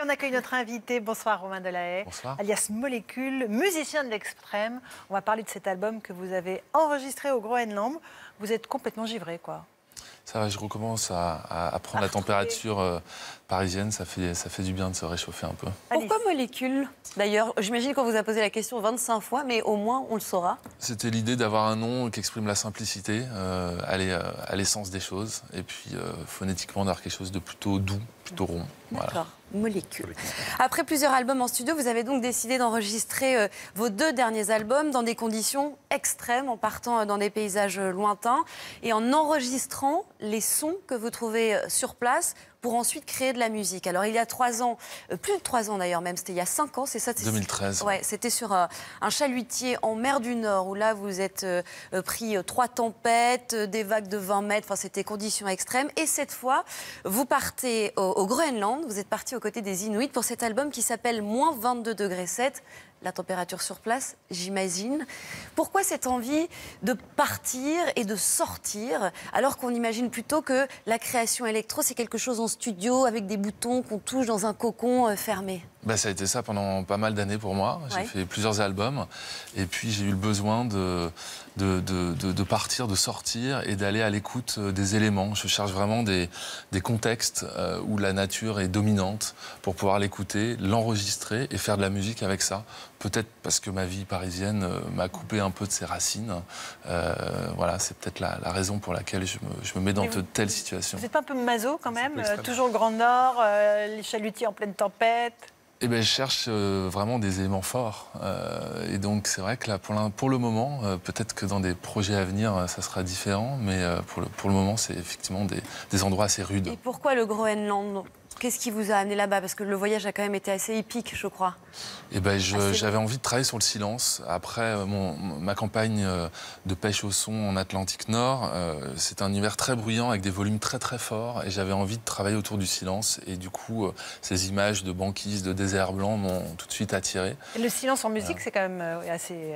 on accueille notre invité. Bonsoir Romain Delahaye. Bonsoir. Alias Molécule, musicien de l'extrême. On va parler de cet album que vous avez enregistré au Groenland. Vous êtes complètement givré, quoi. Ça va, je recommence à prendre la température parisienne. Ça fait du bien de se réchauffer un peu. Pourquoi Molécule? D'ailleurs, j'imagine qu'on vous a posé la question 25 fois, mais au moins on le saura. C'était l'idée d'avoir un nom qui exprime la simplicité, aller à l'essence des choses, et puis phonétiquement d'avoir quelque chose de plutôt doux, plutôt rond. D'accord, voilà. Molécule. Après plusieurs albums en studio, vous avez donc décidé d'enregistrer vos 2 derniers albums dans des conditions extrêmes, en partant dans des paysages lointains et en enregistrant les sons que vous trouvez sur place pour ensuite créer de la musique. Alors il y a 3 ans, plus de 3 ans d'ailleurs même, c'était il y a 5 ans, c'est ça? 2013. Ouais, c'était sur un chalutier en mer du Nord où là vous êtes pris 3 tempêtes, des vagues de 20 mètres, enfin c'était conditions extrêmes. Et cette fois, vous partez au Groenland, vous êtes parti aux côtés des Inuits pour cet album qui s'appelle -22 degrés 7. La température sur place, j'imagine. Pourquoi cette envie de partir et de sortir, alors qu'on imagine plutôt que la création électro, c'est quelque chose en studio, avec des boutons qu'on touche dans un cocon fermé? Ça a été ça pendant pas mal d'années pour moi. J'ai fait plusieurs albums. Et puis j'ai eu le besoin de partir, de sortir et d'aller à l'écoute des éléments. Je cherche vraiment des contextes où la nature est dominante pour pouvoir l'écouter, l'enregistrer et faire de la musique avec ça. Peut-être parce que ma vie parisienne m'a coupé un peu de ses racines. Voilà, c'est peut-être la raison pour laquelle je me mets dans de telles situations. Vous n'êtes pas un peu maso quand même? Toujours le Grand Nord, les chalutiers en pleine tempête? Eh bien, je cherche vraiment des éléments forts. Et donc, c'est vrai que là, pour le moment, peut-être que dans des projets à venir, ça sera différent. Mais pour le moment, c'est effectivement des endroits assez rudes. Et pourquoi le Groenland? Qu'est-ce qui vous a amené là-bas? Parce que le voyage a quand même été assez épique, je crois. Eh ben, j'avais envie de travailler sur le silence. Après ma campagne de pêche au son en Atlantique Nord, c'est un univers très bruyant avec des volumes très très forts. Et j'avais envie de travailler autour du silence. Et du coup, ces images de banquise, de désert blanc m'ont tout de suite attiré. Et le silence en musique, c'est quand même assez...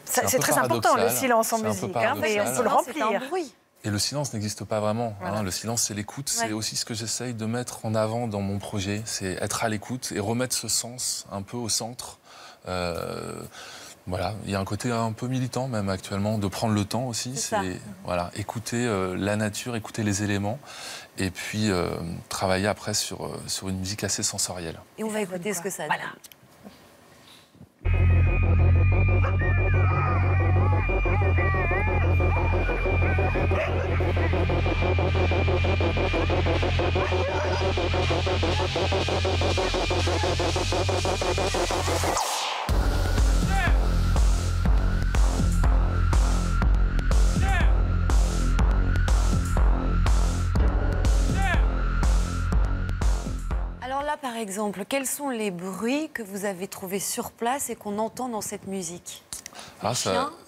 C'est très important, le silence en musique. Mais on peut le remplir. C'est un bruit. Et le silence n'existe pas vraiment. Voilà. Le silence, c'est l'écoute. C'est aussi ce que j'essaye de mettre en avant dans mon projet. C'est être à l'écoute et remettre ce sens un peu au centre. Voilà. Il y a un côté un peu militant même actuellement, de prendre le temps aussi. C'est voilà, écouter la nature, écouter les éléments et puis travailler après sur une musique assez sensorielle. Et on va écouter ce que ça dit. Voilà. Alors là, par exemple, quels sont les bruits que vous avez trouvés sur place et qu'on entend dans cette musique?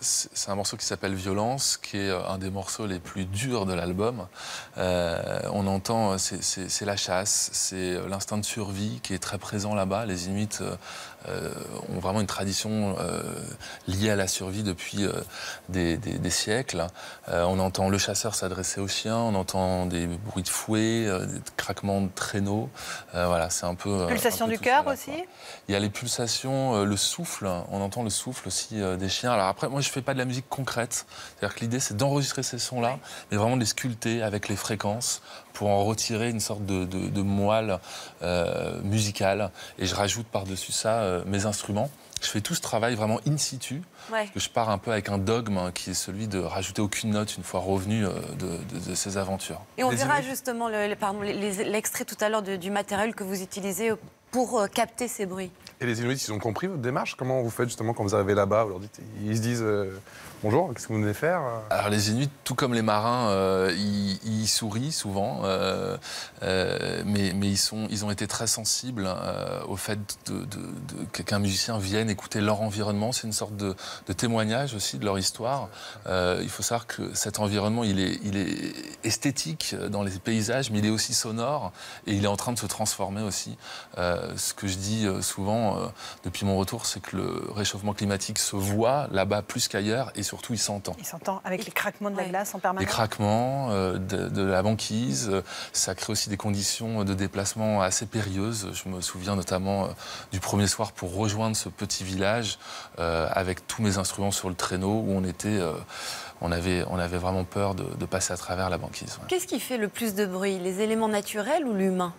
C'est un morceau qui s'appelle Violence, qui est un des morceaux les plus durs de l'album. On entend, c'est la chasse, c'est l'instinct de survie qui est très présent là-bas. Les Inuits ont vraiment une tradition liée à la survie depuis des siècles. On entend le chasseur s'adresser aux chiens, on entend des bruits de fouet, des craquements de traîneaux. Voilà, c'est un peu... Pulsation du cœur aussi? Il y a les pulsations, le souffle, on entend le souffle aussi des chiens. Alors après, moi je fais pas de la musique concrète, c'est-à-dire que l'idée c'est d'enregistrer ces sons-là, mais vraiment de les sculpter avec les fréquences pour en retirer une sorte de moelle musicale. Et je rajoute par-dessus ça mes instruments. Je fais tout ce travail vraiment in situ, parce que je pars un peu avec un dogme qui est celui de rajouter aucune note une fois revenu de ces aventures. Et on verra justement l'extrait tout à l'heure du matériel que vous utilisez pour capter ces bruits. Et les Inuits, ils ont compris votre démarche? Comment vous faites justement quand vous arrivez là-bas? Ils se disent bonjour, qu'est-ce que vous venez faire? Alors les Inuits, tout comme les marins, ils sourient souvent, mais ils ont été très sensibles au fait qu'un musicien vienne écouter leur environnement. C'est une sorte de témoignage aussi de leur histoire. Il faut savoir que cet environnement, il est esthétique dans les paysages, mais il est aussi sonore et il est en train de se transformer aussi. Ce que je dis souvent depuis mon retour, c'est que le réchauffement climatique se voit là-bas plus qu'ailleurs et surtout il s'entend. Il s'entend avec les craquements de la glace en permanence. Les craquements de la banquise, ça crée aussi des conditions de déplacement assez périlleuses. Je me souviens notamment du premier soir pour rejoindre ce petit village avec tous mes instruments sur le traîneau où on avait vraiment peur de passer à travers la banquise. Ouais. Qu'est-ce qui fait le plus de bruit, les éléments naturels ou l'humain?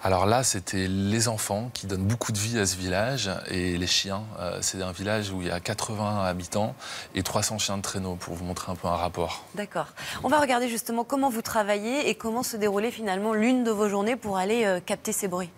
Alors là, c'était les enfants qui donnent beaucoup de vie à ce village et les chiens. C'est un village où il y a 80 habitants et 300 chiens de traîneau, pour vous montrer un peu un rapport. D'accord. On va regarder justement comment vous travaillez et comment se déroulait finalement l'une de vos journées pour aller capter ces bruits.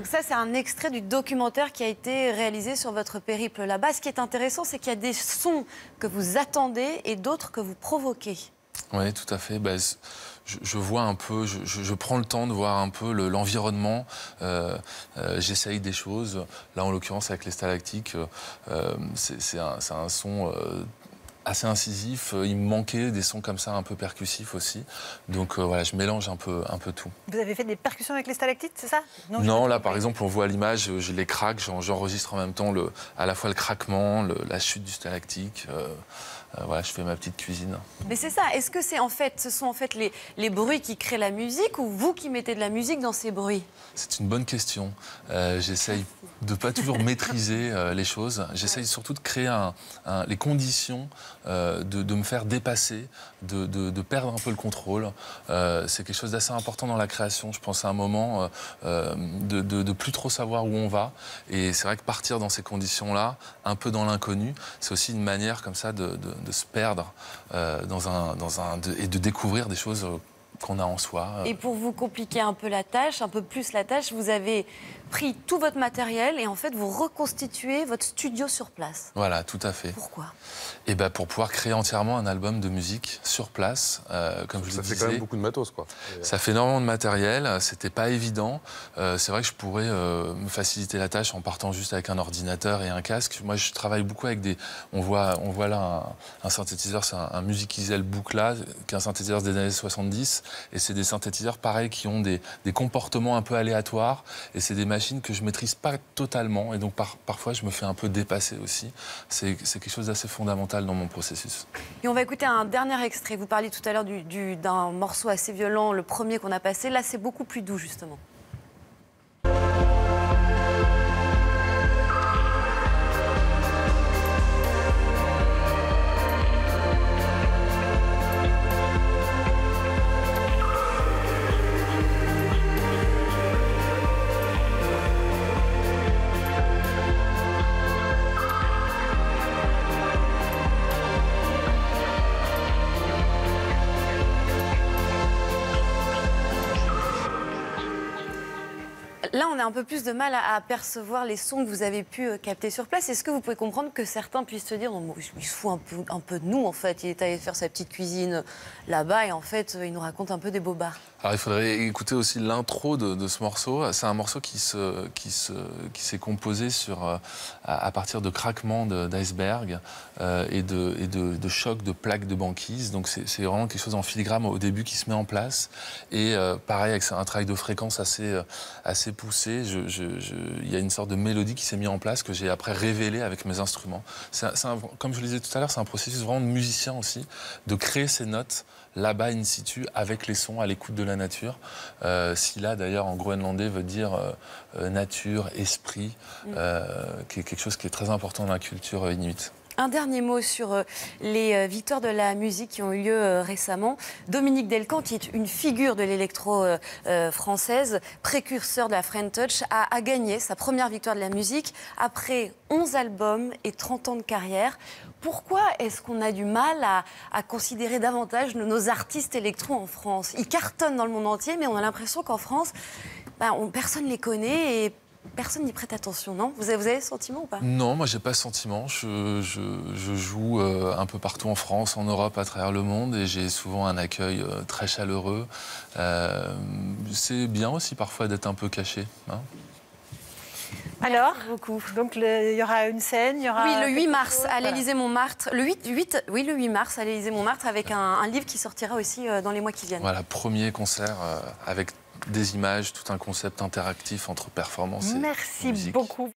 Ça, c'est un extrait du documentaire qui a été réalisé sur votre périple là-bas. Ce qui est intéressant, c'est qu'il y a des sons que vous attendez et d'autres que vous provoquez. Oui, tout à fait. Je vois un peu, je prends le temps de voir un peu l'environnement. J'essaye des choses. Là, en l'occurrence, avec les stalactiques, c'est un son assez incisif. Il me manquait des sons comme ça, un peu percussifs aussi. Donc voilà, je mélange un peu tout. Vous avez fait des percussions avec les stalactites, c'est ça? Non, là, par exemple, on voit à l'image, je les craque, j'enregistre en même temps à la fois le craquement, la chute du stalactique. Voilà, je fais ma petite cuisine. Mais c'est ça. Est-ce que ce sont en fait les bruits qui créent la musique ou vous qui mettez de la musique dans ces bruits? C'est une bonne question. J'essaye de ne pas toujours maîtriser les choses. J'essaye surtout de créer les conditions de me faire dépasser, de perdre un peu le contrôle. C'est quelque chose d'assez important dans la création. Je pense à un moment de plus trop savoir où on va. Et c'est vrai que partir dans ces conditions-là, un peu dans l'inconnu, c'est aussi une manière comme ça de se perdre et de découvrir des choses qu'on a en soi. Et pour vous compliquer un peu plus la tâche, vous avez pris tout votre matériel et en fait vous reconstituez votre studio sur place. Voilà, tout à fait. Pourquoi? Et pour pouvoir créer entièrement un album de musique sur place, comme je le disais. Ça fait quand même beaucoup de matos, quoi. Ça fait énormément de matériel, c'était pas évident. C'est vrai que je pourrais me faciliter la tâche en partant juste avec un ordinateur et un casque. Moi, je travaille beaucoup avec on voit là un synthétiseur, c'est un Music Easel Buchla, qui est un synthétiseur des années 70. Et c'est des synthétiseurs, pareil, qui ont des comportements un peu aléatoires. Et c'est des machines que je maîtrise pas totalement. Et donc, parfois, je me fais un peu dépasser aussi. C'est quelque chose d'assez fondamental dans mon processus. Et on va écouter un dernier extrait. Vous parliez tout à l'heure d'un morceau assez violent, le premier qu'on a passé. Là, c'est beaucoup plus doux, justement. Là, on a un peu plus de mal à percevoir les sons que vous avez pu capter sur place. Est-ce que vous pouvez comprendre que certains puissent se dire il se fout un peu de nous, en fait. Il est allé faire sa petite cuisine là-bas et en fait, il nous raconte un peu des bobards. Alors, il faudrait écouter aussi l'intro de ce morceau. C'est un morceau qui s'est composé à partir de craquements d'iceberg et de chocs de plaques de banquise. Donc, c'est vraiment quelque chose en filigrane au début qui se met en place. Et pareil, avec un travail de fréquence assez poussé, il y a une sorte de mélodie qui s'est mise en place que j'ai après révélée avec mes instruments. Comme je le disais tout à l'heure, c'est un processus vraiment de musicien aussi, de créer ces notes là-bas in situ avec les sons, à l'écoute de la nature. Sila, d'ailleurs, en groenlandais, veut dire nature, esprit, qui est quelque chose qui est très important dans la culture inuite. Un dernier mot sur les victoires de la musique qui ont eu lieu récemment. Dominique Delcan, qui est une figure de l'électro française, précurseur de la French Touch, a gagné sa première victoire de la musique après 11 albums et 30 ans de carrière. Pourquoi est-ce qu'on a du mal à considérer davantage nos artistes électro en France? Ils cartonnent dans le monde entier, mais on a l'impression qu'en France, personne ne les connaît et personne n'y prête attention, non? Vous avez le sentiment ou pas? Non, moi j'ai pas ce sentiment. Je joue un peu partout en France, en Europe, à travers le monde, et j'ai souvent un accueil très chaleureux. C'est bien aussi parfois d'être un peu caché. Hein. Alors, donc il y aura une scène, il y aura... Oui, le 8 quelque mars chose, à l'Élysée-Montmartre. Le 8 mars à l'Élysée-Montmartre avec un livre qui sortira aussi dans les mois qui viennent. Voilà, premier concert avec des images, tout un concept interactif entre performance et Merci musique. beaucoup.